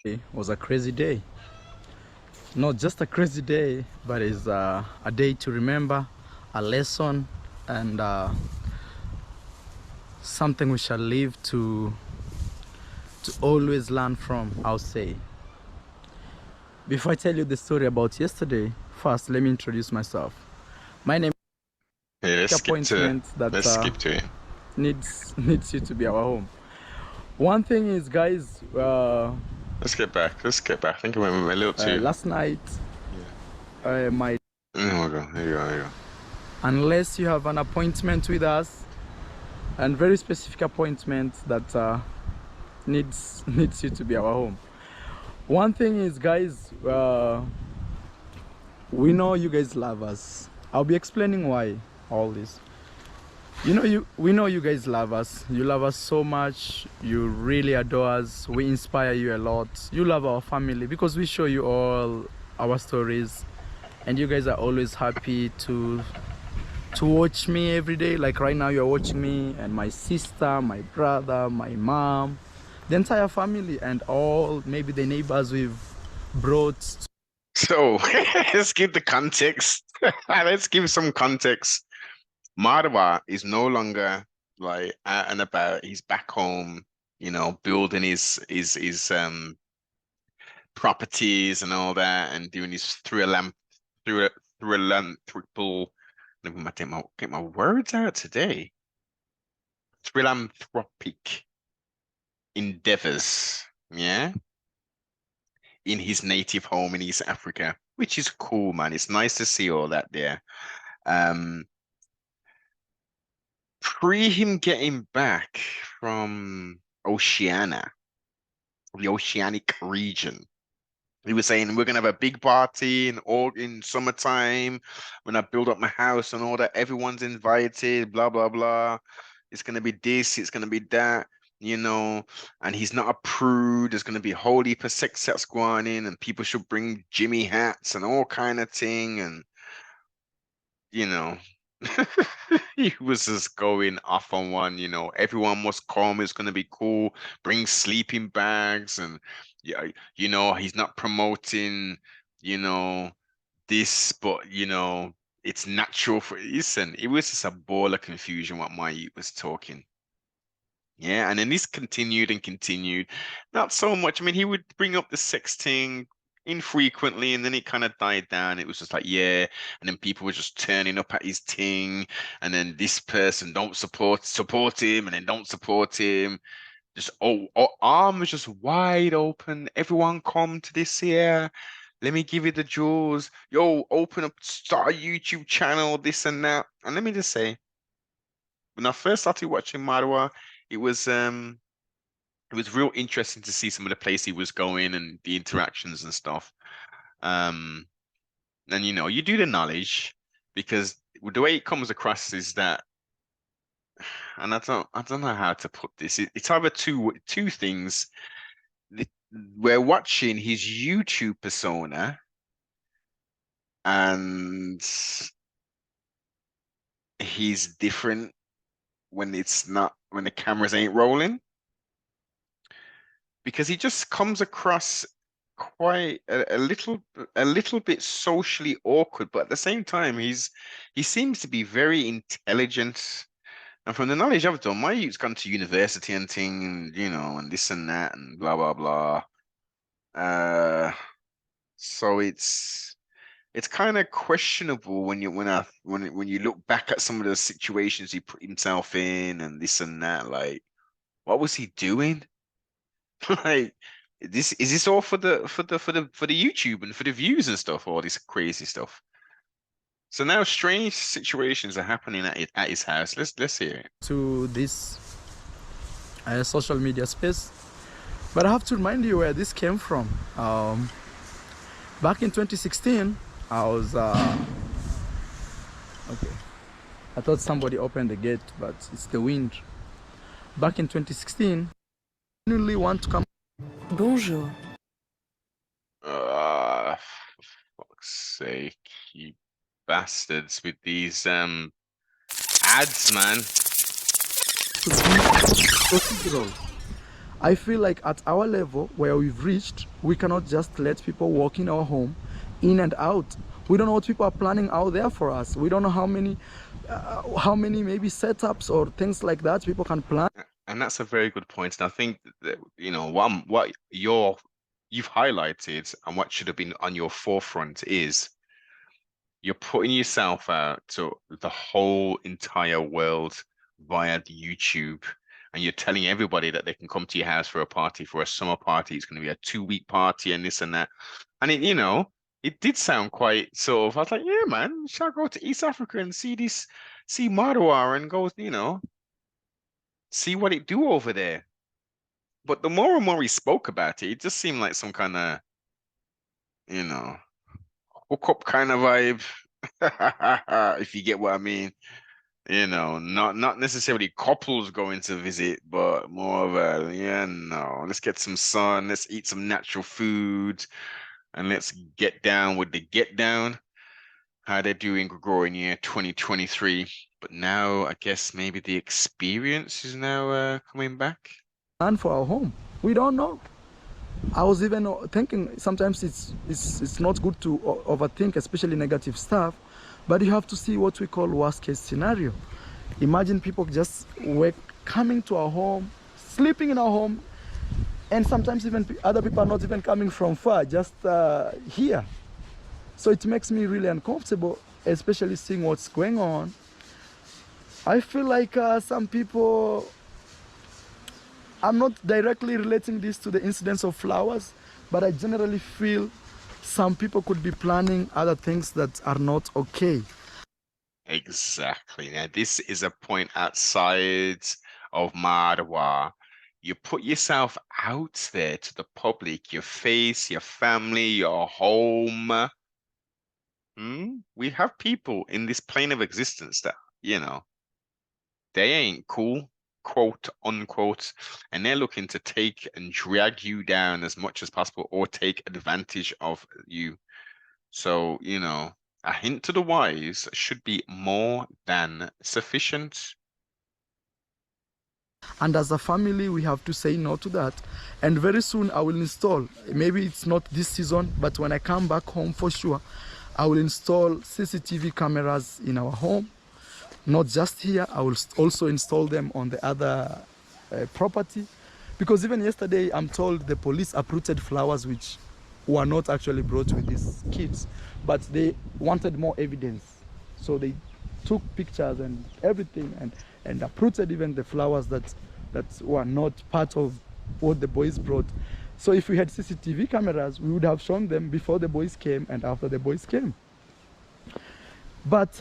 It was a crazy day. Not just a crazy day, but it's a day to remember, a lesson, and something we shall live to always learn from, I'll say. Before I tell you the story about yesterday, first let me introduce myself. My name Hey, is appointment that let's skip to it. needs you to be our home. One thing is, guys, Let's get back. Let's get back. I think I went a little too. last night, Yeah. my There we go. There you go. There you go. unless you have an appointment with us, and very specific appointment that needs you to be our home. One thing is, guys, we know you guys love us. I'll be explaining why all this. We know you guys love us. You love us so much. You really adore us. We inspire you a lot. You love our family because we show you all our stories, and you guys are always happy to watch me every day. Like right now, you're watching me and my sister, my brother, my mom, the entire family, and all maybe the neighbors we've brought. So let's give the context. Let's give some context. Marwa is no longer like out and about. He's back home, building his properties and all that, and doing his through philanthropical. Let me get my words out today. Philanthropic endeavors, yeah, in his native home in East Africa, which is cool, man. It's nice to see all that there. Um, Pre him getting back from Oceania, the Oceanic region, he was saying we're gonna have a big party in summertime when I build up my house and all that. Everyone's invited, blah blah blah. It's gonna be this, it's gonna be that, and he's not a prude. There's gonna be a whole heap of sex sets going in, and people should bring Jimmy hats and all kind of thing, and you know. He was just going off on one, everyone must come, it's gonna be cool, bring sleeping bags, and yeah, he's not promoting, you know, this, but it's natural for listen, it was just a ball of confusion what my youth was talking. Yeah, and then this continued and continued. Not so much. I mean, he would bring up the sex thing infrequently, and then it kind of died down. It was just like, yeah, and then people were just turning up at his thing, and then this person don't support him, and then don't support him. Just arms just wide open. Everyone come to this here. Let me give you the jewels. Yo, open up, start a YouTube channel, this and that. And let me just say, when I first started watching Marwa, it was real interesting to see some of the place he was going and the interactions and stuff. Um, and you do the knowledge because the way it comes across is that, and I don't know how to put this. It's either two things. We're watching his YouTube persona, and he's different when the cameras ain't rolling, because he just comes across quite a little bit socially awkward, but at the same time he seems to be very intelligent. And from the knowledge I've done, my youth's gone to university and thing, and and this and that and blah blah blah. So it's kind of questionable when you look back at some of the situations he put himself in and this and that. Like, what was he doing? Like, is this all for the YouTube and for the views and stuff, all this crazy stuff? So now strange situations are happening at his house. Let's hear it. To this social media space, but I have to remind you where this came from. Back in 2016, I was okay. I thought somebody opened the gate, but it's the wind. Back in 2016, I genuinely want to come. Bonjour. For fuck's sake, you bastards with these ads, man. To be procedural. I feel like at our level where we've reached, we cannot just let people walk in our home, in and out. We don't know what people are planning out there for us. We don't know how many maybe setups or things like that people can plan. And that's a very good point. And I think that, you know, what you've highlighted and what should have been on your forefront is you're putting yourself out to the whole entire world via the YouTube, and you're telling everybody that they can come to your house for a party, for a summer party. It's going to be a 2 week party and this and that. And it, you know, it did sound quite sort of, I was like, yeah, man, shall I go to East Africa and see Marwa and go, you know, see what it do over there. But the more and more we spoke about it, it just seemed like some kind of, you know, hookup kind of vibe. If you get what I mean. You know, not necessarily couples going to visit, but more of a, yeah, no, let's get some sun, let's eat some natural food, and let's get down with the get down. How they're doing Gregorian year 2023. But now I guess maybe the experience is now coming back. Plan for our home. We don't know. I was even thinking sometimes it's not good to overthink, especially negative stuff, but you have to see what we call worst case scenario. Imagine people just coming to our home, sleeping in our home, and sometimes even other people are not even coming from far, just here. So it makes me really uncomfortable, especially seeing what's going on. I feel like some people, I'm not directly relating this to the incidence of flowers, but I generally feel some people could be planning other things that are not okay. Exactly. Now, this is a point outside of Marwa. You put yourself out there to the public, your face, your family, your home. We have people in this plane of existence that, you know, they ain't cool, quote unquote, and they're looking to take and drag you down as much as possible or take advantage of you. So, you know, a hint to the wise should be more than sufficient. And as a family, we have to say no to that. And very soon I will install, maybe it's not this season, but when I come back home for sure, I will install CCTV cameras in our home. Not just here, I will also install them on the other property. Because even yesterday, I'm told the police uprooted flowers which were not actually brought with these kids, but they wanted more evidence. So they took pictures and everything and uprooted even the flowers that were not part of what the boys brought. So if we had CCTV cameras, we would have shown them before the boys came and after the boys came. But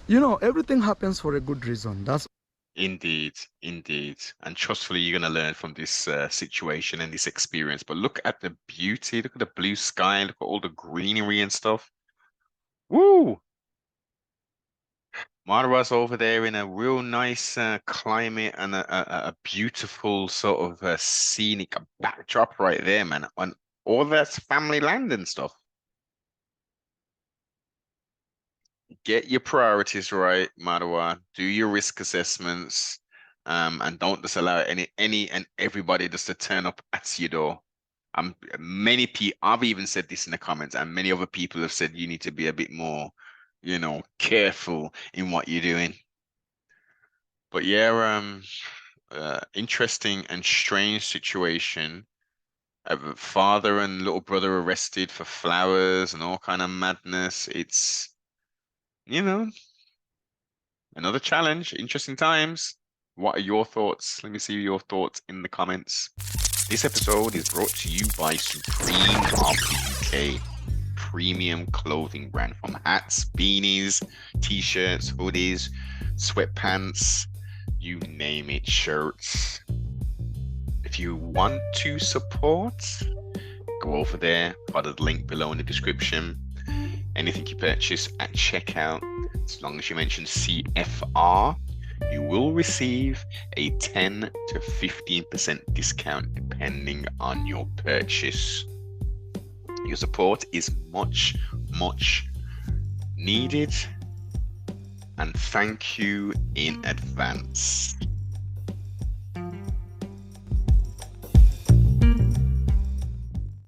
you know, everything happens for a good reason. That's Indeed, indeed. And trustfully, you're going to learn from this situation and this experience. But look at the beauty, look at the blue sky, look at all the greenery and stuff. Woo! Marwa's over there in a real nice climate and a beautiful sort of scenic backdrop right there, man. And all that's family land and stuff. Get your priorities right, Marwa. Do your risk assessments, and don't just allow any and everybody just to turn up at your door. Many people, I've even said this in the comments, and many other people have said you need to be a bit more, you know, careful in what you're doing. But yeah, interesting and strange situation. Father and little brother arrested for flowers and all kind of madness. It's, you know, another challenge, interesting times. What are your thoughts? Let me see your thoughts in the comments. This episode is brought to you by Supreme of the UK, premium clothing brand, from hats, beanies, t-shirts, hoodies, sweatpants, you name it, shirts. If you want to support, go over there, follow the link below in the description. Anything you purchase at checkout, as long as you mention CFR, you will receive a 10 to 15% discount depending on your purchase. Your support is much, much needed, and thank you in advance.